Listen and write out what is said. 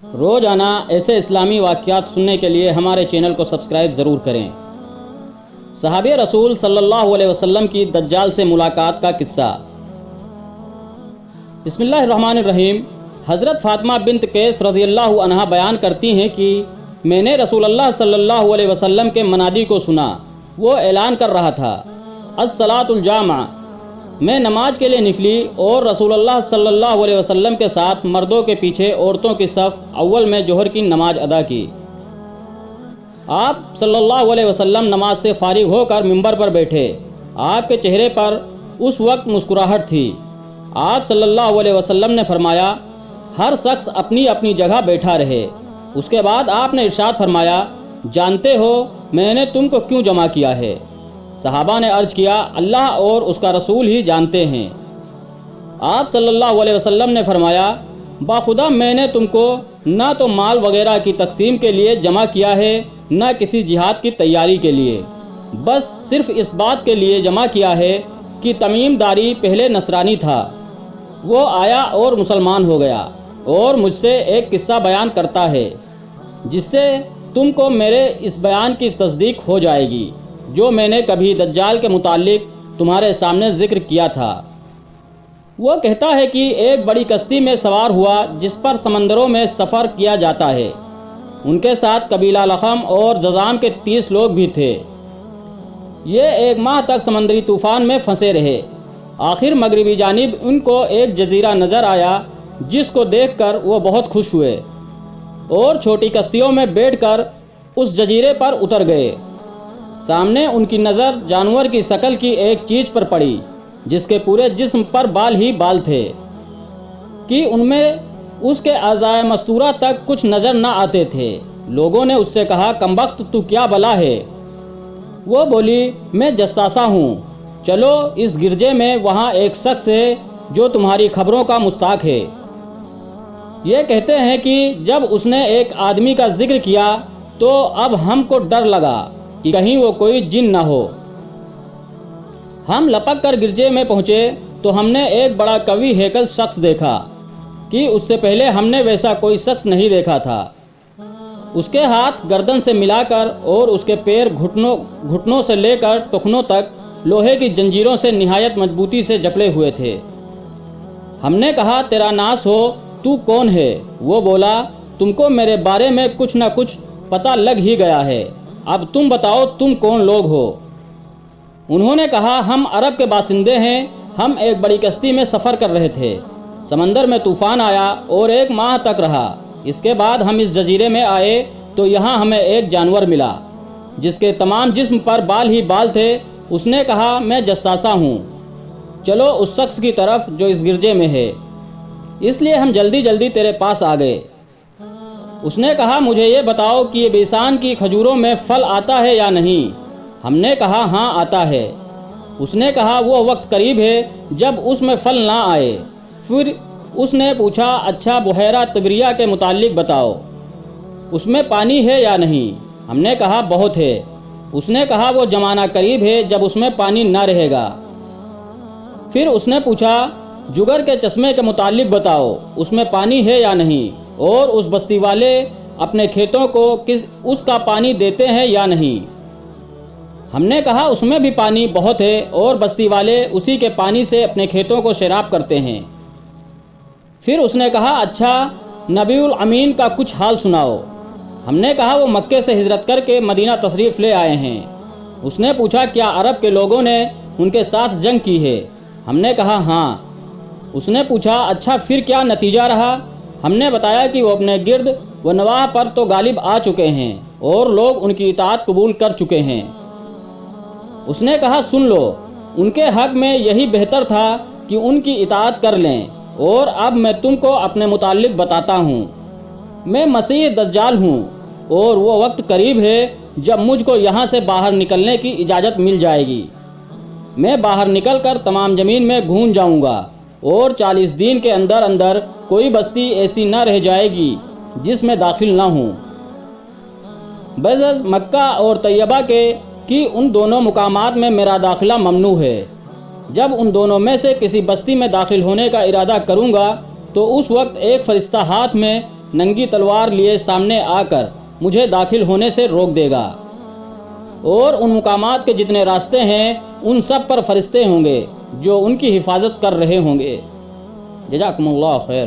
روزانہ ایسے اسلامی واقعات سننے کے لیے ہمارے چینل کو سبسکرائب ضرور کریں۔ صحابہ رسول صلی اللہ علیہ وسلم کی دجال سے ملاقات کا قصہ۔ بسم اللہ الرحمن الرحیم۔ حضرت فاطمہ بنت قیس رضی اللہ عنہا بیان کرتی ہیں کہ میں نے رسول اللہ صلی اللہ علیہ وسلم کے منادی کو سنا۔ وہ اعلان کر رہا تھا، الصلاۃ الجامع۔ میں نماز کے لیے نکلی اور رسول اللہ صلی اللہ علیہ وسلم کے ساتھ مردوں کے پیچھے عورتوں کی صف اول میں ظہر کی نماز ادا کی۔ آپ صلی اللہ علیہ وسلم نماز سے فارغ ہو کر ممبر پر بیٹھے۔ آپ کے چہرے پر اس وقت مسکراہٹ تھی۔ آپ صلی اللہ علیہ وسلم نے فرمایا، ہر شخص اپنی اپنی جگہ بیٹھا رہے۔ اس کے بعد آپ نے ارشاد فرمایا، جانتے ہو میں نے تم کو کیوں جمع کیا ہے؟ صحابہ نے عرض کیا، اللہ اور اس کا رسول ہی جانتے ہیں۔ آپ صلی اللہ علیہ وسلم نے فرمایا، باخدا میں نے تم کو نہ تو مال وغیرہ کی تقسیم کے لیے جمع کیا ہے، نہ کسی جہاد کی تیاری کے لیے، بس صرف اس بات کے لیے جمع کیا ہے کہ تمیم داری پہلے نصرانی تھا، وہ آیا اور مسلمان ہو گیا اور مجھ سے ایک قصہ بیان کرتا ہے جس سے تم کو میرے اس بیان کی تصدیق ہو جائے گی جو میں نے کبھی دجال کے متعلق تمہارے سامنے ذکر کیا تھا۔ وہ کہتا ہے کہ ایک بڑی کشتی میں سوار ہوا جس پر سمندروں میں سفر کیا جاتا ہے۔ ان کے ساتھ قبیلہ لخم اور جذام کے 30 لوگ بھی تھے۔ یہ 1 ماہ تک سمندری طوفان میں پھنسے رہے۔ آخر مغربی جانب ان کو ایک جزیرہ نظر آیا جس کو دیکھ کر وہ بہت خوش ہوئے اور چھوٹی کشتیوں میں بیٹھ کر اس جزیرے پر اتر گئے۔ سامنے ان کی نظر جانور کی شکل کی ایک چیز پر پڑی جس کے پورے جسم پر بال ہی بال تھے کہ ان میں اس کے اعضائے مستورہ تک کچھ نظر نہ آتے تھے۔ لوگوں نے اس سے کہا، کمبخت تو کیا بلا ہے؟ وہ بولی، میں جساسہ ہوں، چلو اس گرجے میں وہاں ایک شخص ہے جو تمہاری خبروں کا مستاق ہے۔ یہ کہتے ہیں کہ جب اس نے ایک آدمی کا ذکر کیا تو اب ہم کو ڈر لگا کہ کہیں وہ کوئی جن نہ ہو۔ ہم لپک کر گرجے میں پہنچے تو ہم نے ایک بڑا قوی ہیکل شخص دیکھا کہ اس سے پہلے ہم نے ویسا کوئی شخص نہیں دیکھا تھا۔ اس کے ہاتھ گردن سے ملا کر اور اس کے پیر گھٹنوں سے لے کر ٹخنوں تک لوہے کی جنجیروں سے نہایت مضبوطی سے جکڑے ہوئے تھے۔ ہم نے کہا، تیرا ناس ہو، تو کون ہے؟ وہ بولا، تم کو میرے بارے میں کچھ نہ کچھ پتہ لگ ہی گیا ہے، اب تم بتاؤ تم کون لوگ ہو؟ انہوں نے کہا، ہم عرب کے باشندے ہیں، ہم ایک بڑی کشتی میں سفر کر رہے تھے، سمندر میں طوفان آیا اور 1 ماہ تک رہا۔ اس کے بعد ہم اس جزیرے میں آئے تو یہاں ہمیں ایک جانور ملا جس کے تمام جسم پر بال ہی بال تھے۔ اس نے کہا، میں جساسہ ہوں، چلو اس شخص کی طرف جو اس گرجے میں ہے، اس لیے ہم جلدی جلدی تیرے پاس آ گئے۔ اس نے کہا، مجھے یہ بتاؤ کہ یہ بیسان کی کھجوروں میں پھل آتا ہے یا نہیں؟ ہم نے کہا، ہاں آتا ہے۔ اس نے کہا، وہ وقت قریب ہے جب اس میں پھل نہ آئے۔ پھر اس نے پوچھا، اچھا بحیرہ تبریہ کے متعلق بتاؤ، اس میں پانی ہے یا نہیں؟ ہم نے کہا، بہت ہے۔ اس نے کہا، وہ زمانہ قریب ہے جب اس میں پانی نہ رہے گا۔ پھر اس نے پوچھا، جگر کے چشمے کے متعلق بتاؤ، اس میں پانی ہے یا نہیں؟ اور اس بستی والے اپنے کھیتوں کو اس کا پانی دیتے ہیں یا نہیں؟ ہم نے کہا، اس میں بھی پانی بہت ہے اور بستی والے اسی کے پانی سے اپنے کھیتوں کو سیراب کرتے ہیں۔ پھر اس نے کہا، اچھا نبی الامین کا کچھ حال سناؤ۔ ہم نے کہا، وہ مکے سے ہجرت کر کے مدینہ تشریف لے آئے ہیں۔ اس نے پوچھا، کیا عرب کے لوگوں نے ان کے ساتھ جنگ کی ہے؟ ہم نے کہا، ہاں۔ اس نے پوچھا، اچھا پھر کیا نتیجہ رہا؟ ہم نے بتایا کہ وہ اپنے گرد و نواح پر تو غالب آ چکے ہیں اور لوگ ان کی اطاعت قبول کر چکے ہیں۔ اس نے کہا، سن لو، ان کے حق میں یہی بہتر تھا کہ ان کی اطاعت کر لیں، اور اب میں تم کو اپنے متعلق بتاتا ہوں۔ میں مسیح دجال ہوں اور وہ وقت قریب ہے جب مجھ کو یہاں سے باہر نکلنے کی اجازت مل جائے گی۔ میں باہر نکل کر تمام زمین میں گھوم جاؤں گا اور 40 دن کے اندر اندر کوئی بستی ایسی نہ رہ جائے گی جس میں داخل نہ ہوں، بجز مکہ اور طیبہ کے کہ ان دونوں مقامات میں میرا داخلہ ممنوع ہے۔ جب ان دونوں میں سے کسی بستی میں داخل ہونے کا ارادہ کروں گا تو اس وقت ایک فرشتہ ہاتھ میں ننگی تلوار لیے سامنے آ کر مجھے داخل ہونے سے روک دے گا، اور ان مقامات کے جتنے راستے ہیں ان سب پر فرشتے ہوں گے جو ان کی حفاظت کر رہے ہوں گے۔ جزاکم اللہ خیر۔